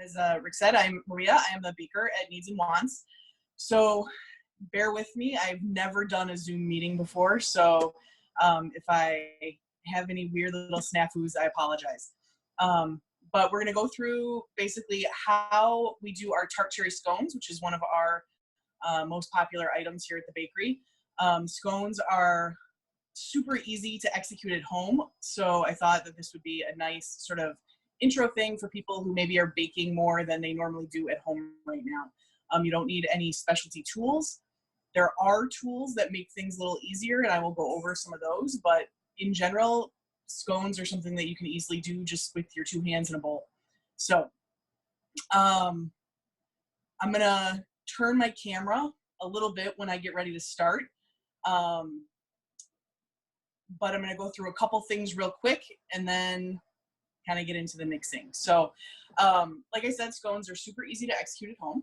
As Rick said, I'm Maria. I am the baker at Kneads Wants. So bear with me. I've never done a Zoom meeting before, so if I have any weird little snafus, I apologize. But we're going to go through basically how we do our tart cherry scones, which is one of our most popular items here at the bakery. Scones are super easy to execute at home, so I thought that this would be a nice sort of intro thing for people who maybe are baking more than they normally do at home right now. You don't need any specialty tools. There are tools that make things a little easier, and I will go over some of those, but in general, scones are something that you can easily do just with your two hands in a bowl. So I'm gonna turn my camera a little bit when I get ready to start. But I'm gonna go through a couple things real quick and then kind of get into the mixing. So like I said, scones are super easy to execute at home.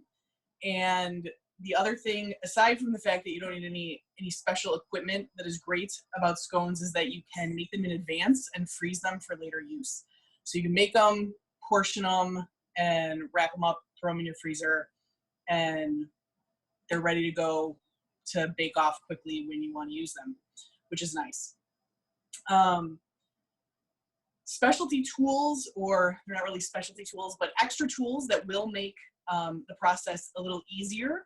And the other thing, aside from the fact that you don't need any special equipment, that is great about scones is that you can make them in advance and freeze them for later use. So you can make them, portion them, and wrap them up, throw them in your freezer, and they're ready to go to bake off quickly when you want to use them, which is nice. Specialty tools, or they're not really specialty tools, but extra tools that will make the process a little easier.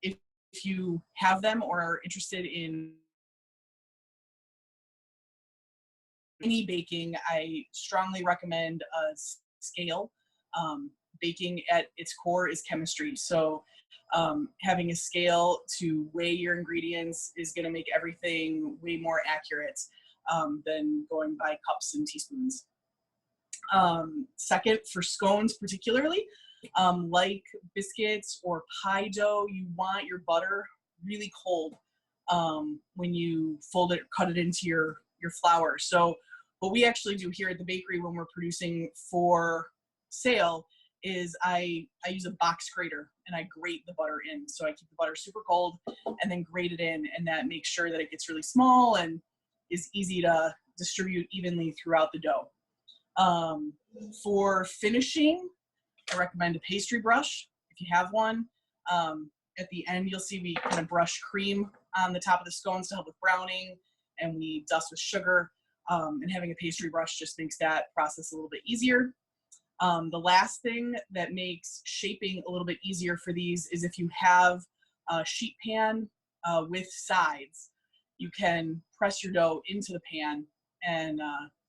If you have them or are interested in mini baking, I strongly recommend a scale. Baking at its core is chemistry. So having a scale to weigh your ingredients is going to make everything way more accurate than going by cups and teaspoons. Second, for scones particularly, like biscuits or pie dough, you want your butter really cold when you fold it, cut it into your flour. So what we actually do here at the bakery when we're producing for sale is I use a box grater and I grate the butter in. So I keep the butter super cold and then grate it in, and that makes sure that it gets really small and is easy to distribute evenly throughout the dough. For finishing, I recommend a pastry brush if you have one. At the end, you'll see we kind of brush cream on the top of the scones to help with browning, and we dust with sugar. And having a pastry brush just makes that process a little bit easier. The last thing that makes shaping a little bit easier for these is if you have a sheet pan with sides, you can press your dough into the pan and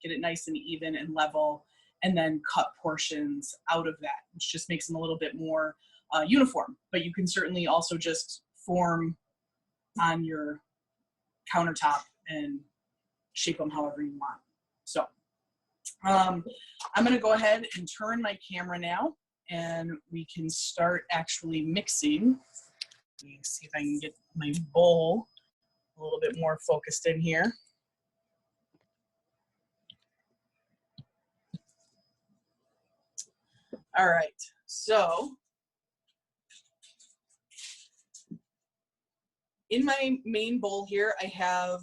get it nice and even and level, and then cut portions out of that, which just makes them a little bit more uniform. But you can certainly also just form on your countertop and shape them however you want. So I'm going to go ahead and turn my camera now, and we can start actually mixing. Let me see if I can get my bowl a little bit more focused in here. All right, so in my main bowl here, I have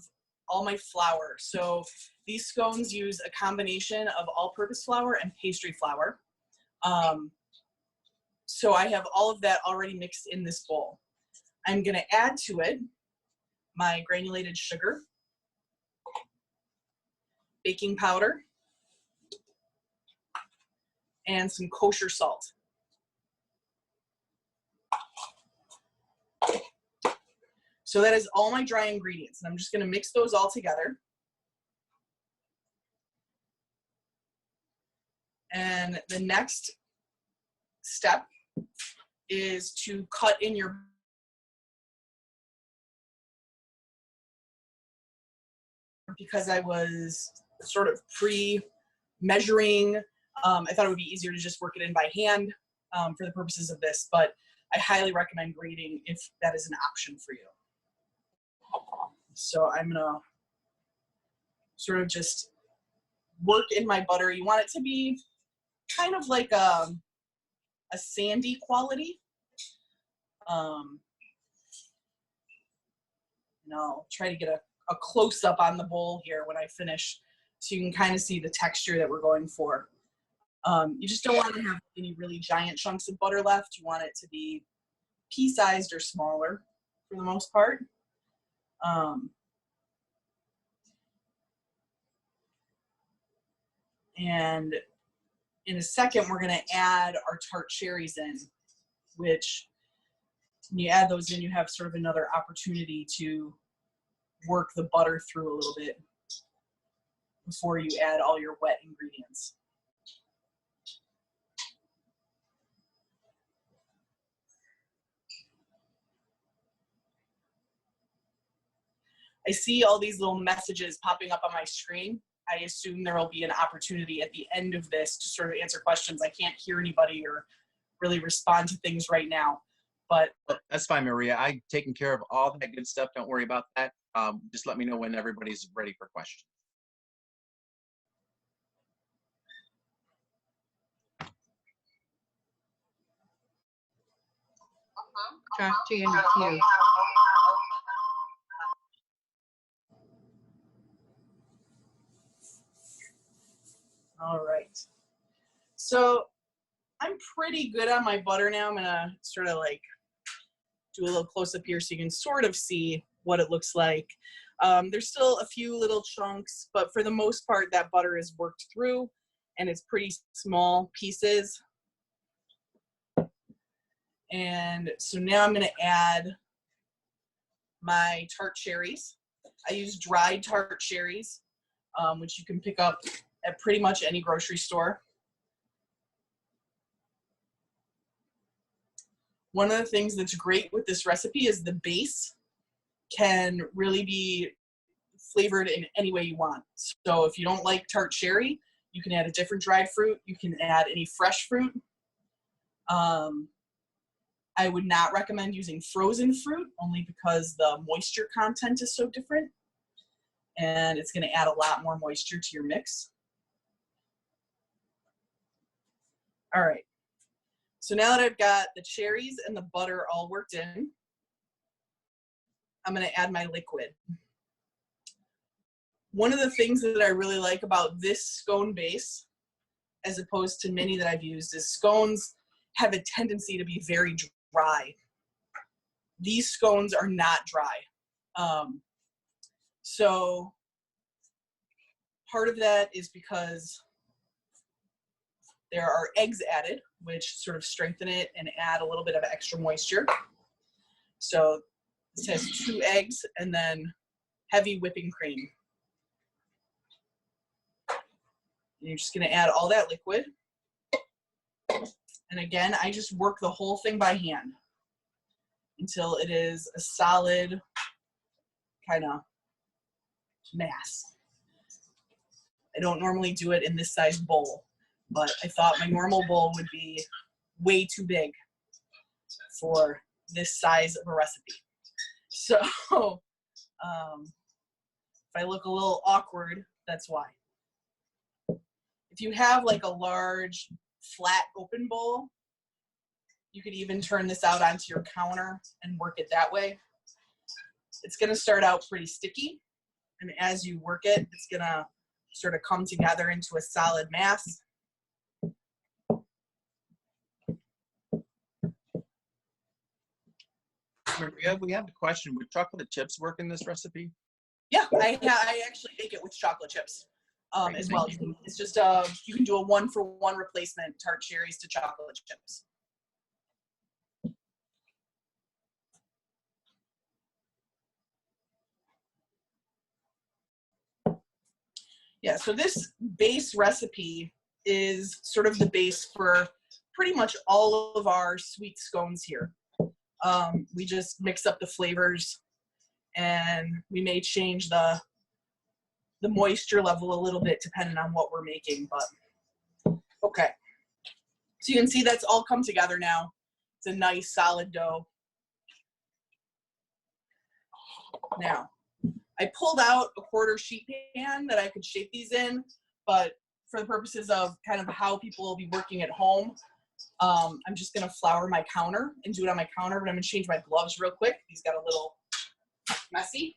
all my flour. So these scones use a combination of all-purpose flour and pastry flour. So I have all of that already mixed in this bowl. I'm going to add to it my granulated sugar, baking powder, and some kosher salt. So that is all my dry ingredients, and I'm just going to mix those all together. And the next step is to cut in your because I was sort of pre-measuring. I thought it would be easier to just work it in by hand for the purposes of this, but I highly recommend grating if that is an option for you. So I'm gonna sort of just work in my butter. You want it to be kind of like a sandy quality. And I'll try to get a close-up on the bowl here when I finish, so you can kind of see the texture that we're going for. You just don't want to have any really giant chunks of butter left. You want it to be pea-sized or smaller for the most part. And in a second, we're going to add our tart cherries in, which when you add those in, you have sort of another opportunity to work the butter through a little bit before you add all your wet ingredients. I see all these little messages popping up on my screen. I assume there will be an opportunity at the end of this to sort of answer questions. I can't hear anybody or really respond to things right now, but that's fine, Maria. I've taken care of all that good stuff. Don't worry about that. Just let me know when everybody's ready for questions. Josh G in the queue. all right. So I'm pretty good on my butter now. I'm gonna sort of like do a little close up here so you can sort of see what it looks like. There's still a few little chunks, but for the most part, that butter is worked through and it's pretty small pieces. And so now I'm gonna add my tart cherries. I use dried tart cherries, which you can pick up at pretty much any grocery store. One of the things that's great with this recipe is the base can really be flavored in any way you want. So if you don't like tart cherry, you can add a different dried fruit. You can add any fresh fruit. I would not recommend using frozen fruit only because the moisture content is so different and it's going to add a lot more moisture to your mix. All right. So now that I've got the cherries and the butter all worked in, I'm going to add my liquid. One of the things that I really like about this scone base, as opposed to many that I've used, is scones have a tendency to be very dry. These scones are not dry. So part of that is because there are eggs added, which sort of strengthen it and add a little bit of extra moisture. So this has 2 eggs and then heavy whipping cream. And you're just going to add all that liquid. And again, I just work the whole thing by hand until it is a solid kind of mass. I don't normally do it in this size bowl, but I thought my normal bowl would be way too big for this size of a recipe. So if I look a little awkward, that's why. If you have like a large flat open bowl, you could even turn this out onto your counter and work it that way. It's going to start out pretty sticky, and as you work it, it's going to sort of come together into a solid mass. Maria, we have a question. Would chocolate chips work in this recipe? Yeah, I actually make it with chocolate chips as well. It's just you can do a 1-for-1 replacement, tart cherries to chocolate chips. Yeah, so this base recipe is sort of the base for pretty much all of our sweet scones here. We just mix up the flavors and we may change the moisture level a little bit depending on what we're making, but okay. So you can see that's all come together now. It's a nice solid dough. Now, I pulled out a 1/4 sheet pan that I could shape these in, but for the purposes of kind of how people will be working at home, I'm just gonna flour my counter and do it on my counter, but I'm gonna change my gloves real quick. These got a little messy.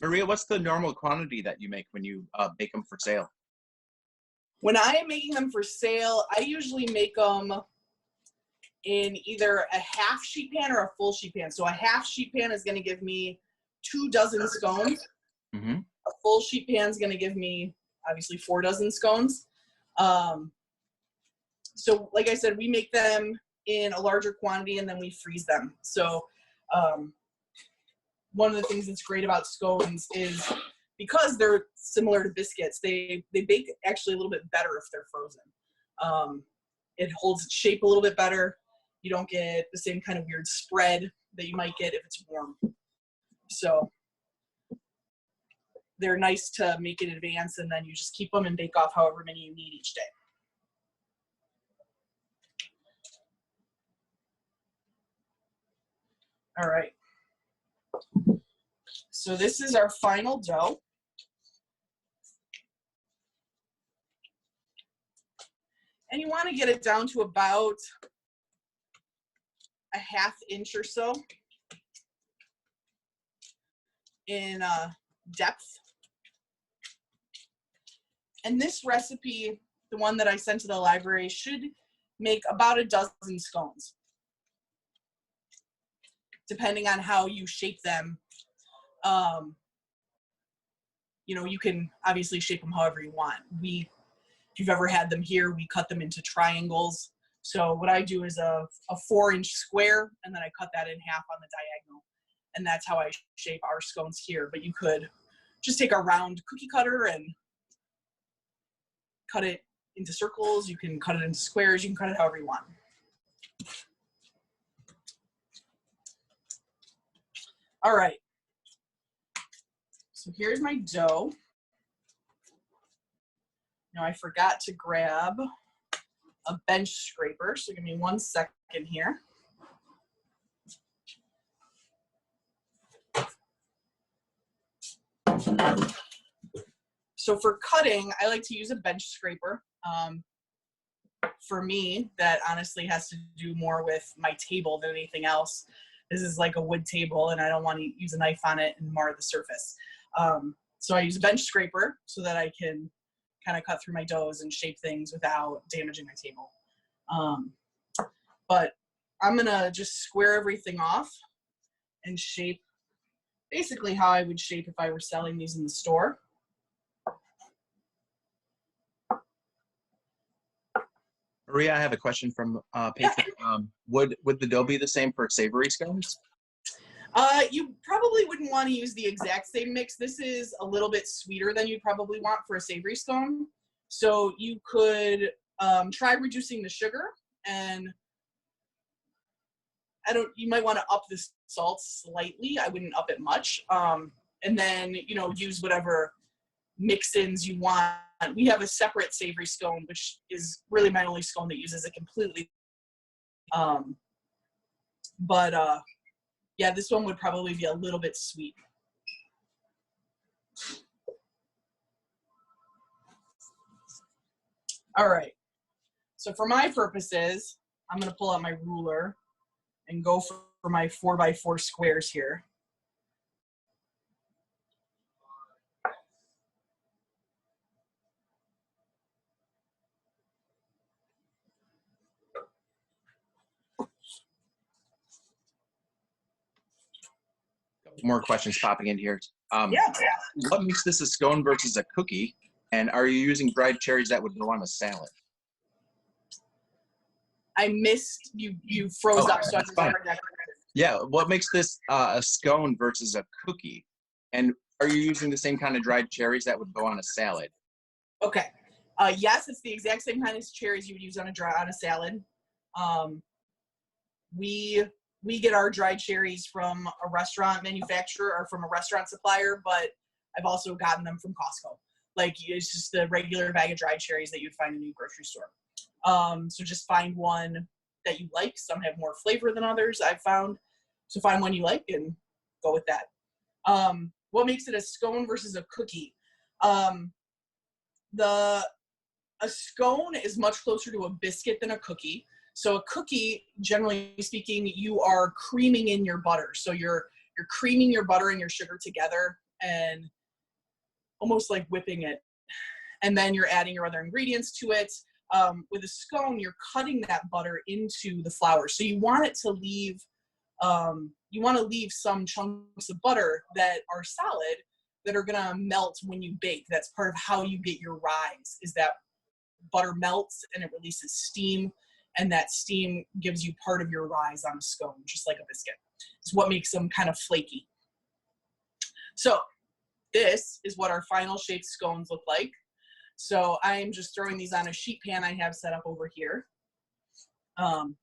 Maria, what's the normal quantity that you make when you bake them for sale? When I am making them for sale, I usually make them in either a half sheet pan or a full sheet pan. So a half sheet pan is going to give me 2 dozen scones. Mm-hmm. A full sheet pan is going to give me, obviously, 4 dozen scones. So like I said, we make them in a larger quantity and then we freeze them. So one of the things that's great about scones is because they're similar to biscuits, they bake actually a little bit better if they're frozen. It holds its shape a little bit better. You don't get the same kind of weird spread that you might get if it's warm. So they're nice to make in advance, and then you just keep them and bake off however many you need each day. All right. So this is our final dough. And you want to get it down to about a ½ inch or so in depth. And this recipe, the one that I sent to the library, should make about a dozen scones, depending on how you shape them. You know, you can obviously shape them however you want. If you've ever had them here, we cut them into triangles. So what I do is a 4-inch square, and then I cut that in half on the diagonal. And that's how I shape our scones here. But you could just take a round cookie cutter and cut it into circles. You can cut it into squares. You can cut it however you want. All right. So here's my dough. Now I forgot to grab a bench scraper, so give me 1 second here. So for cutting, I like to use a bench scraper. For me, that honestly has to do more with my table than anything else. This is like a wood table, and I don't want to use a knife on it and mar the surface. So I use a bench scraper so that I can kind of cut through my doughs and shape things without damaging my table. But I'm gonna just square everything off and shape basically how I would shape if I were selling these in the store. Maria, I have a question from patron. Yeah. Would the dough be the same for savory scones? You probably wouldn't want to use the exact same mix. This is a little bit sweeter than you'd probably want for a savory scone. So you could try reducing the sugar, and you might want to up the salt slightly. I wouldn't up it much. And then, you know, use whatever mix-ins you want. We have a separate savory scone, which is really my only scone that uses it completely. Yeah, this one would probably be a little bit sweet. All right. So for my purposes, I'm going to pull out my ruler and go for my 4x4 squares here. More questions popping in here. Yeah. What makes this a scone versus a cookie? And are you using dried cherries that would go on a salad? I missed you. You froze up, so I just heard that. Yeah. What makes this a scone versus a cookie? And are you using the same kind of dried cherries that would go on a salad? Okay. Yes, it's the exact same kind of cherries you would use on a salad. We get our dried cherries from a restaurant manufacturer or from a restaurant supplier, but I've also gotten them from Costco. Like, it's just the regular bag of dried cherries that you'd find in a grocery store. So just find one that you like. Some have more flavor than others, I've found. So find one you like and go with that. What makes it a scone versus a cookie? A scone is much closer to a biscuit than a cookie. So a cookie, generally speaking, you are creaming in your butter. So you're creaming your butter and your sugar together, and almost like whipping it. And then you're adding your other ingredients to it. With a scone, you're cutting that butter into the flour. So you want it to leave, some chunks of butter that are solid, that are gonna melt when you bake. That's part of how you get your rise, is that butter melts and it releases steam, and that steam gives you part of your rise on a scone, just like a biscuit. It's what makes them kind of flaky. So this is what our final shaped scones look like. So I'm just throwing these on a sheet pan I have set up over here. And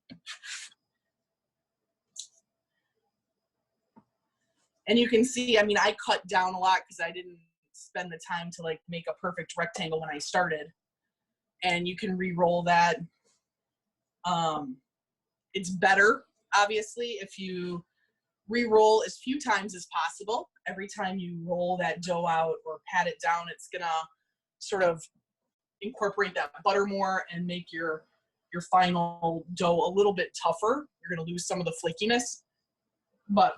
you can see, I mean, I cut down a lot because I didn't spend the time to like make a perfect rectangle when I started. And you can re-roll that. It's better, obviously, if you re-roll as few times as possible. Every time you roll that dough out or pat it down, it's gonna sort of incorporate that butter more and make your final dough a little bit tougher. You're gonna lose some of the flakiness. But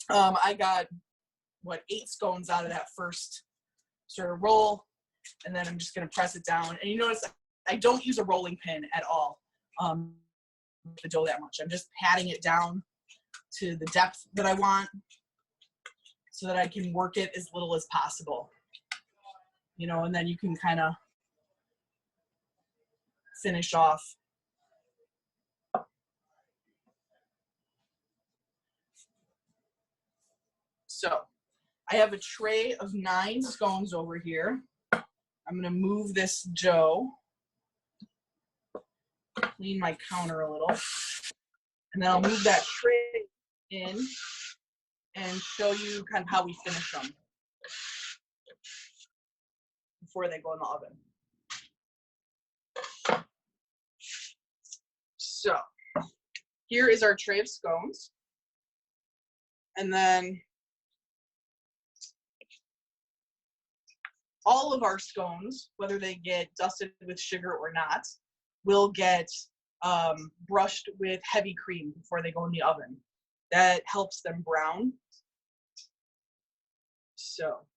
I got, 8 scones out of that first sort of roll, and then I'm just gonna press it down. And you notice I don't use a rolling pin at all, the dough that much. I'm just patting it down to the depth that I want so that I can work it as little as possible. You know, and then you can kind of finish off. So I have a tray of 9 scones over here. I'm gonna move this dough, clean my counter a little, and then I'll move that tray in and show you kind of how we finish them before they go in the oven. So here is our tray of scones. And then all of our scones, whether they get dusted with sugar or not, will get brushed with heavy cream before they go in the oven. That helps them brown. So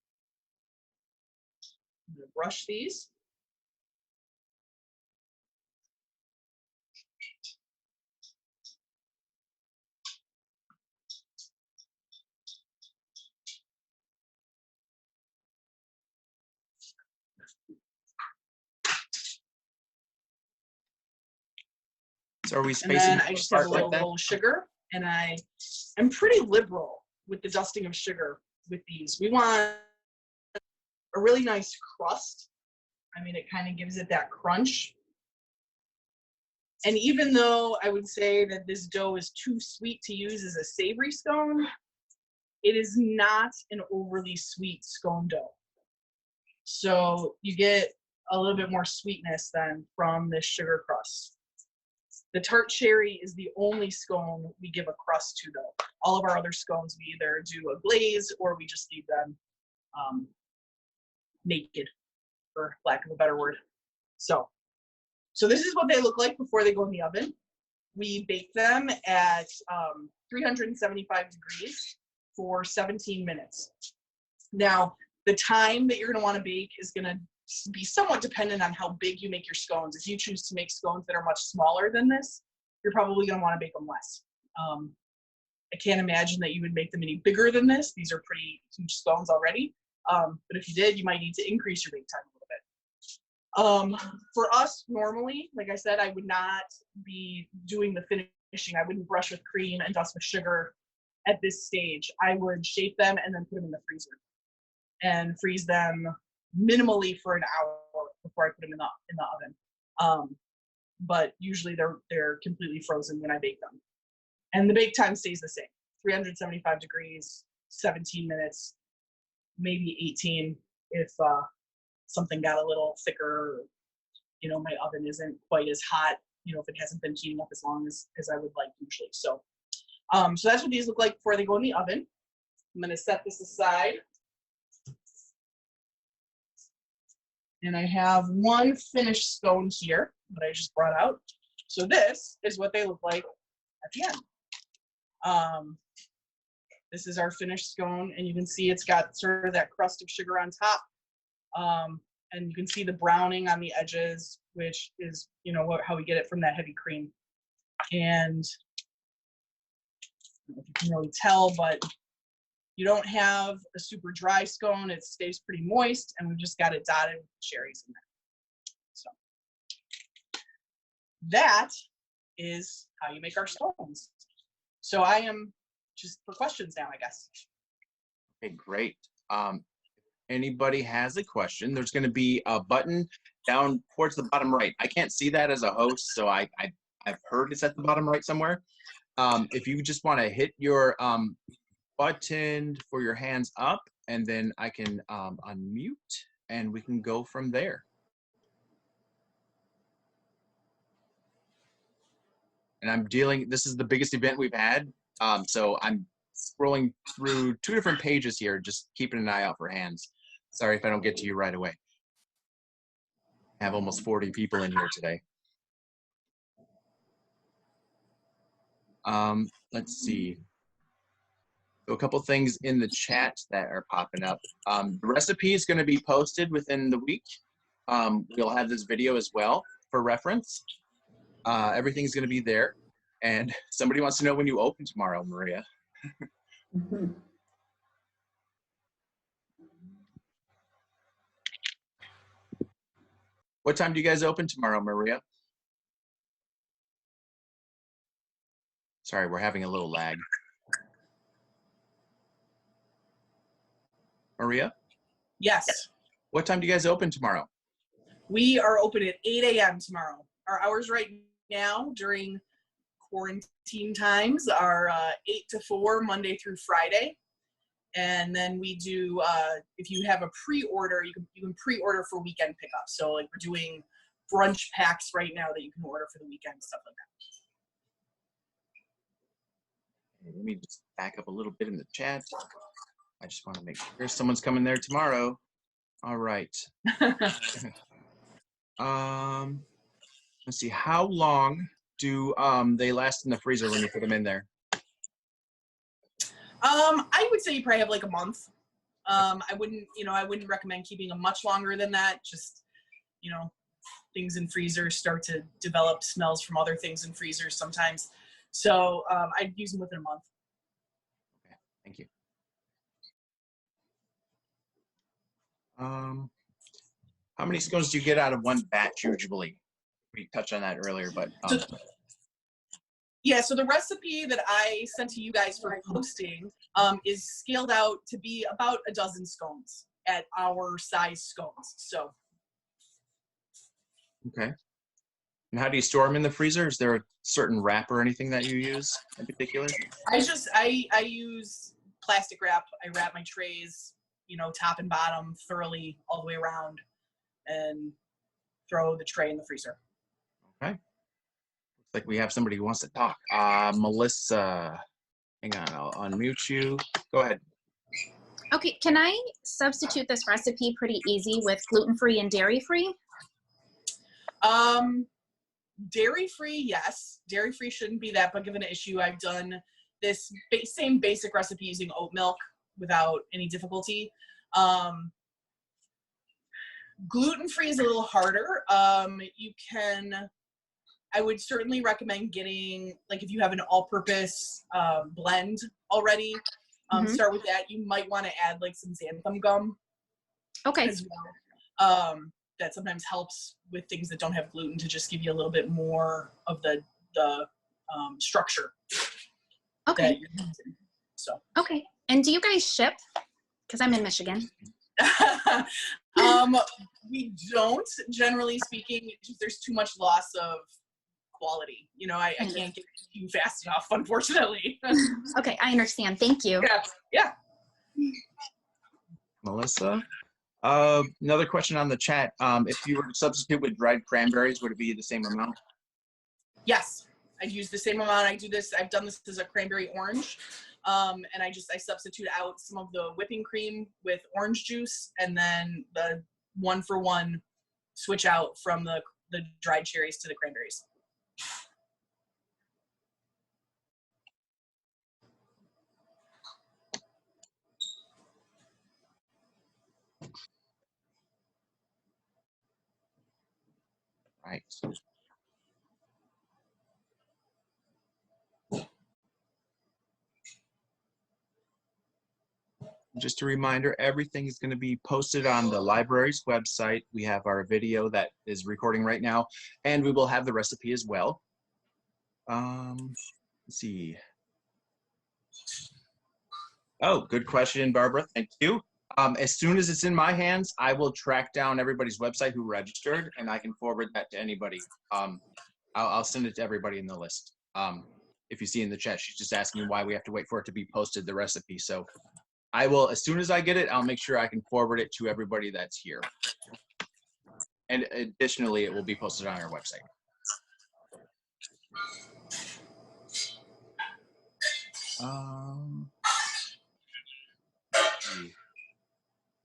I'm gonna brush these. So are we And spacing then I just have a like little sugar, and I'm pretty liberal with the dusting of sugar with these. We want a really nice crust. I mean, it kind of gives it that crunch. And even though I would say that this dough is too sweet to use as a savory scone, it is not an overly sweet scone dough. So you get a little bit more sweetness than from this sugar crust. The tart cherry is the only scone we give a crust to, though. All of our other scones, we either do a glaze or we just leave them naked, for lack of a better word. So this is what they look like before they go in the oven. We bake them at 375 degrees for 17 minutes. Now, the time that you're going to want to bake is going to be somewhat dependent on how big you make your scones. If you choose to make scones that are much smaller than this, you're probably going to want to bake them less. I can't imagine that you would make them any bigger than this. These are pretty huge scones already. But if you did, you might need to increase your bake time a little bit. For us, normally, like I said, I would not be doing the finishing. I wouldn't brush with cream and dust with sugar at this stage. I would shape them and then put them in the freezer and freeze them minimally for an hour before I put them in the oven. But usually they're completely frozen when I bake them. And the bake time stays the same, 375 degrees, 17 minutes, maybe 18 if something got a little thicker, you know, my oven isn't quite as hot, you know, if it hasn't been heating up as long as I would like usually. So that's what these look like before they go in the oven. I'm gonna set this aside. And I have one finished scone here that I just brought out. So this is what they look like at the end. This is our finished scone, and you can see it's got sort of that crust of sugar on top. And you can see the browning on the edges, which is, you know, how we get it from that heavy cream. And I don't know if you can really tell, but you don't have a super dry scone. It stays pretty moist, and we've just got it dotted with cherries in there. So that is how you make our scones. So I am just for questions now, I guess. Okay, great. Anybody has a question, there's going to be a button down towards the bottom right. I can't see that as a host, so I've heard it's at the bottom right somewhere. If you just want to hit your button for your hands up, and then I can unmute, and we can go from there. And this is the biggest event we've had, so I'm scrolling through 2 different pages here, just keeping an eye out for hands. Sorry if I don't get to you right away. I have almost 40 people in here today. Let's see. So a couple things in the chat that are popping up. The recipe is going to be posted within the week. We'll have this video as well for reference. Everything's going to be there. And somebody wants to know when you open tomorrow, Maria. What time do you guys open tomorrow, Maria? Sorry, we're having a little lag. Maria? Yes. What time do you guys open tomorrow? We are open at 8 a.m. tomorrow. Our hours right now during quarantine times are 8 to 4, Monday through Friday. And then we do, if you have a pre-order, you can pre-order for weekend pickup. So like we're doing brunch packs right now that you can order for the weekend, stuff like that. Let me just back up a little bit in the chat. I just want to make sure someone's coming there tomorrow. All right. Let's see, how long do they last in the freezer when you put them in there? I would say you probably have like a month. I wouldn't recommend keeping them much longer than that. Just, you know, things in freezers start to develop smells from other things in freezers sometimes. So I'd use them within a month. Okay, thank you. How many scones do you get out of one batch usually? We touched on that earlier, but yeah, so the recipe that I sent to you guys for posting is scaled out to be about a dozen scones at our size scones. So. Okay. And how do you store them in the freezer? Is there a certain wrap or anything that you use in particular? I use plastic wrap. I wrap my trays, you know, top and bottom thoroughly all the way around, and throw the tray in the freezer. Okay. Looks like we have somebody who wants to talk. Melissa, hang on, I'll unmute you. Go ahead. Okay, can I substitute this recipe pretty easy with gluten-free and dairy-free? Dairy-free, yes. Dairy-free shouldn't be that big of an issue. I've done this same basic recipe using oat milk without any difficulty. Gluten-free is a little harder. I would certainly recommend getting, like if you have an all-purpose blend already, start with that. You might want to add like some xanthan gum. Okay. As well. That sometimes helps with things that don't have gluten to just give you a little bit more of the structure. Okay. So. Okay. And do you guys ship? Because I'm in Michigan. We don't, generally speaking. There's too much loss of quality. You know, I can't get it to you fast enough, unfortunately. Okay, I understand. Thank you. Yeah. Melissa? Another question on the chat. If you were to substitute with dried cranberries, would it be the same amount? Yes, I'd use the same amount. I've done this as a cranberry orange. And I substitute out some of the whipping cream with orange juice, and then the 1-for-1 switch out from the dried cherries to the cranberries. Right. Just a reminder, everything is going to be posted on the library's website. We have our video that is recording right now, and we will have the recipe as well. Let's see. Oh, good question, Barbara. Thank you. As soon as it's in my hands, I will track down everybody's website who registered, and I can forward that to anybody. I'll send it to everybody in the list. If you see in the chat, she's just asking why we have to wait for it to be posted, the recipe. So I will, as soon as I get it, I'll make sure I can forward it to everybody that's here. And additionally, it will be posted on our website.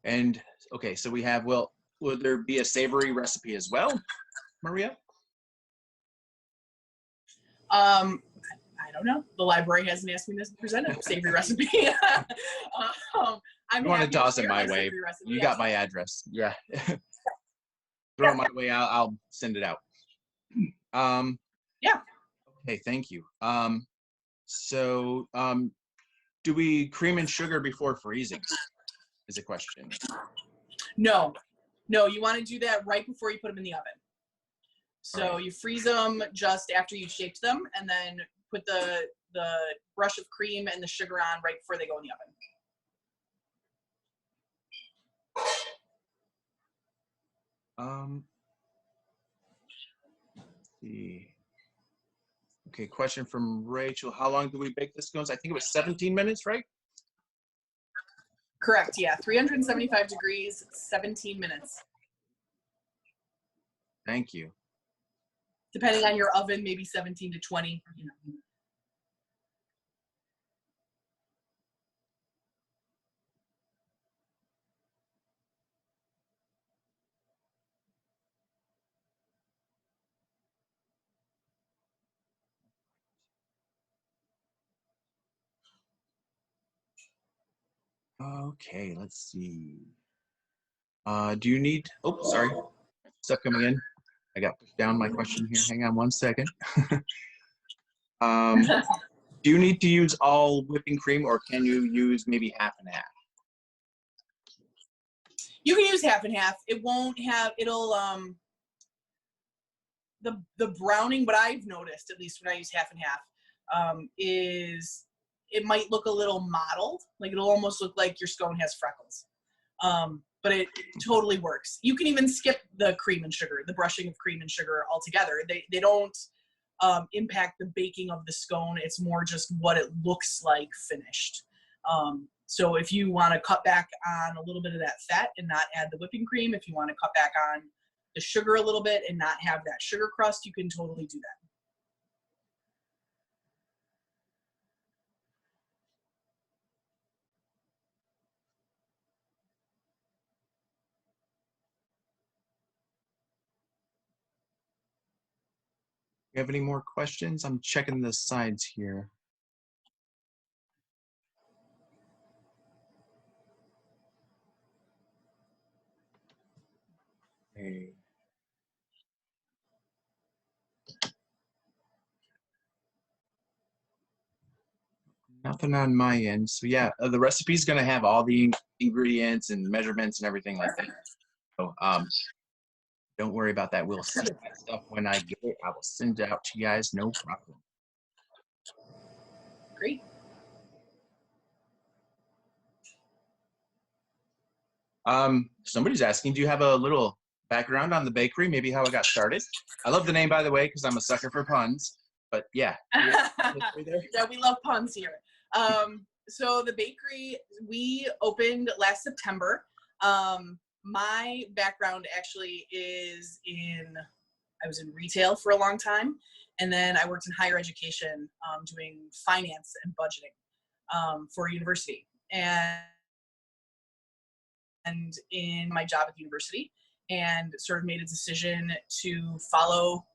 And okay, so we have, will there be a savory recipe as well, Maria? I don't know. The library hasn't asked me to present a savory recipe. I'm You want to happy toss it share my my way? savory recipe, You yes. got my address. Yeah. Throw it my way. I'll send it out. Yeah. Okay, thank you. Do we cream and sugar before freezing? Is a question. No, you want to do that right before you put them in the oven. So Right. you freeze them just after you shaped them, and then put the brush of cream and the sugar on right before they go in the oven. Let's see. Okay, question from Rachel. How long do we bake the scones? I think it was 17 minutes, right? Correct, yeah. 375 degrees, 17 minutes. Thank you. Depending on your oven, maybe 17 to 20. You know. Okay, let's see. Do you need, oh, sorry, stuff coming in. I got pushed down my question here. Hang on one second. Do you need to use all whipping cream, or can you use maybe half and half? You can use half and half. It won't have, it'll, the browning, what I've noticed, at least when I use half and half, is it might look a little mottled. Like it'll almost look like your scone has freckles. But it totally works. You can even skip the cream and sugar, the brushing of cream and sugar altogether. They don't impact the baking of the scone. It's more just what it looks like finished. So if you want to cut back on a little bit of that fat and not add the whipping cream, if you want to cut back on the sugar a little bit and not have that sugar crust, you can totally do that. You have any more questions? I'm checking the sides here. Okay. Nothing on my end. So yeah, the recipe is gonna have all the ingredients and measurements and everything like that. So don't worry about that. We'll send that stuff when I get it. I will send it out to you guys, no problem. Great. Somebody's asking, do you have a little background on the bakery? Maybe how it got started? I love the name, by the way, because I'm a sucker for puns. But yeah. Yeah, we love puns here. So the bakery, we opened last September. My background actually is I was in retail for a long time, and then I worked in higher education doing finance and budgeting for a university. And in my job at the university, and sort of made a decision to follow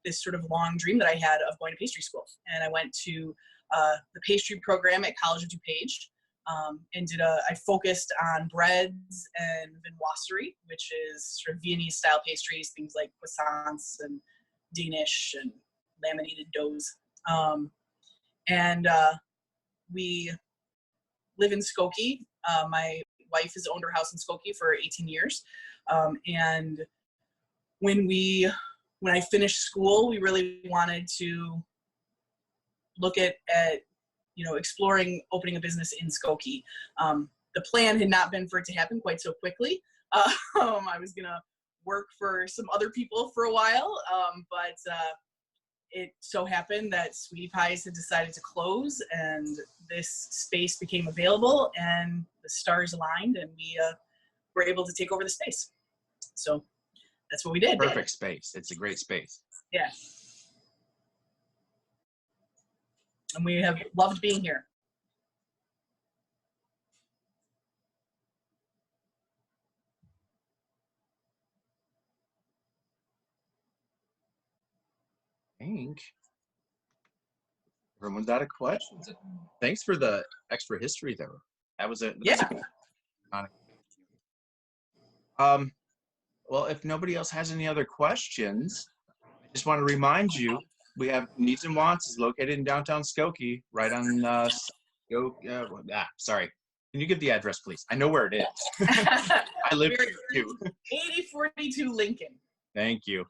this sort of long dream that I had of going to pastry school. And I went to the pastry program at College of DuPage and I focused on breads and vinoiserie, which is sort of Viennese style pastries, things like croissants and Danish and laminated doughs. We live in Skokie. My wife has owned her house in Skokie for 18 years. And when I finished school, we really wanted to look at exploring opening a business in Skokie. The plan had not been for it to happen quite so quickly. I was gonna work for some other people for a while, but it so happened that Sweetie Pies had decided to close, and this space became available, and the stars aligned, and we were able to take over the space. So that's what we did. Perfect space. It's a great space. Yeah. And we have loved being here. I think everyone's out of questions. Thanks for the extra history there. That was Yeah. Well, if nobody else has any other questions, I just want to remind you, we have Kneads and Wants is located in downtown Skokie, right on sorry. Can you give the address, please? I know where it is. I live here too. 8042 Lincoln. Thank you.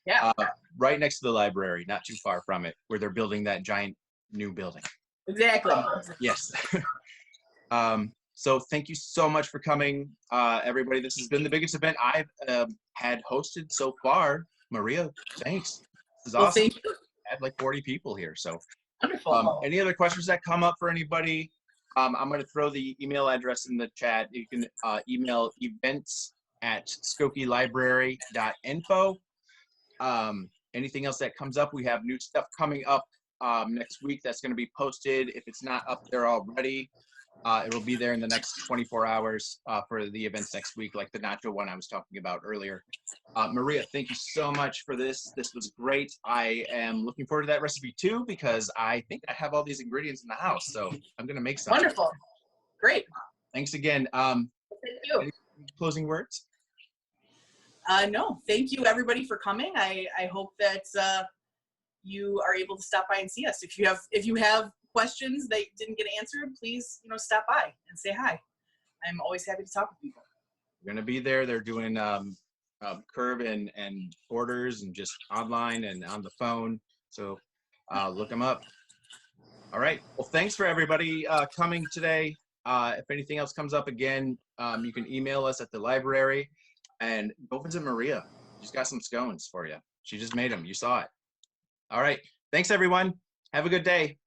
Yeah. Right next to the library, not too far from it, where they're building that giant new building. Exactly. Yes. So thank you so much for coming, everybody. This has been the biggest event I've had hosted so far. Maria, thanks. This is awesome. Thank you. I had like 40 people here. So Wonderful. any other questions that come up for anybody? I'm going to throw the email address in the chat. You can email events@skokielibrary.info. Anything else that comes up, we have new stuff coming up next week that's going to be posted. If it's not up there already, it will be there in the next 24 hours for the events next week, like the nacho one I was talking about earlier. Maria, thank you so much for this. This was great. I am looking forward to that recipe too, because I think I have all these ingredients in the house, so I'm going to make some. Wonderful. Great. Thanks again. Thank you. Any closing words? No, thank you everybody for coming. I hope that you are able to stop by and see us. If you have questions that didn't get answered, please stop by and say hi. I'm always happy to talk with people. We're gonna be there. They're doing curb and orders and just online and on the phone. So look them up. All right. Well, thanks for everybody coming today. If anything else comes up again, you can email us at the library, and go visit Maria. She's got some scones for you. She just made them. You saw it. All right. Thanks everyone. Have a good day.